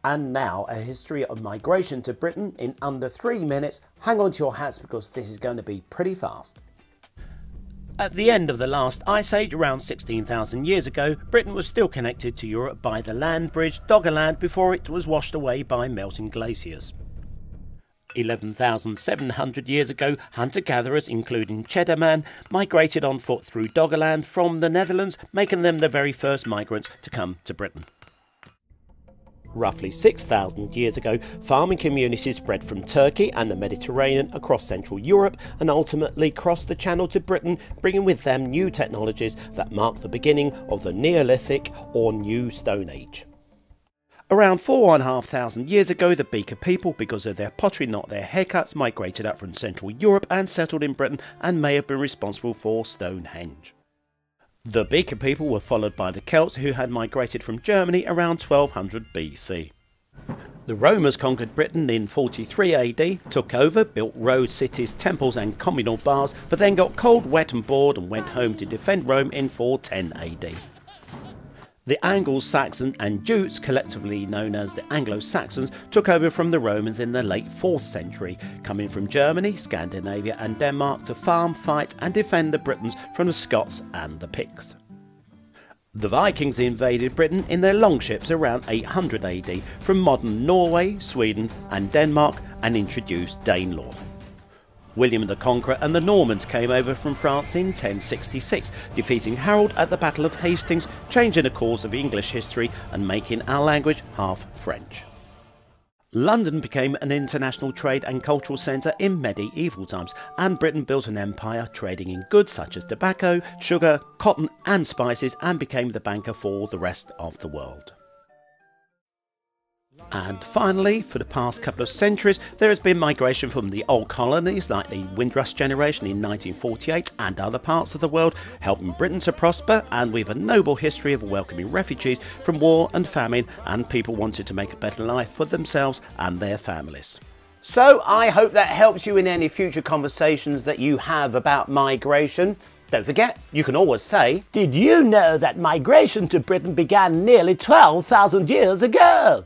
And now a history of migration to Britain in under 3 minutes. Hang on to your hats because this is going to be pretty fast. At the end of the last ice age, around 16,000 years ago, Britain was still connected to Europe by the land bridge Doggerland before it was washed away by melting glaciers. 11,700 years ago, hunter-gatherers, including Cheddar Man, migrated on foot through Doggerland from the Netherlands, making them the very first migrants to come to Britain. Roughly 6,000 years ago, farming communities spread from Turkey and the Mediterranean across Central Europe and ultimately crossed the Channel to Britain, bringing with them new technologies that marked the beginning of the Neolithic or New Stone Age. Around 4,500 years ago, the Beaker people, because of their pottery, not their haircuts, migrated up from Central Europe and settled in Britain and may have been responsible for Stonehenge. The Beaker people were followed by the Celts, who had migrated from Germany around 1200 BC. The Romans conquered Britain in 43 AD, took over, built roads, cities, temples and communal baths, but then got cold, wet and bored and went home to defend Rome in 410 AD. The Angles, Saxons and Jutes, collectively known as the Anglo-Saxons, took over from the Romans in the late 4th century, coming from Germany, Scandinavia and Denmark to farm, fight and defend the Britons from the Scots and the Picts. The Vikings invaded Britain in their longships around 800 AD from modern Norway, Sweden and Denmark and introduced Danelaw. William the Conqueror and the Normans came over from France in 1066, defeating Harold at the Battle of Hastings, changing the course of English history and making our language half French. London became an international trade and cultural centre in medieval times, and Britain built an empire trading in goods such as tobacco, sugar, cotton and spices, and became the banker for the rest of the world. And finally, for the past couple of centuries, there has been migration from the old colonies like the Windrush generation in 1948 and other parts of the world, helping Britain to prosper, and we have a noble history of welcoming refugees from war and famine and people wanting to make a better life for themselves and their families. So I hope that helps you in any future conversations that you have about migration. Don't forget, you can always say, "Did you know that migration to Britain began nearly 12,000 years ago?"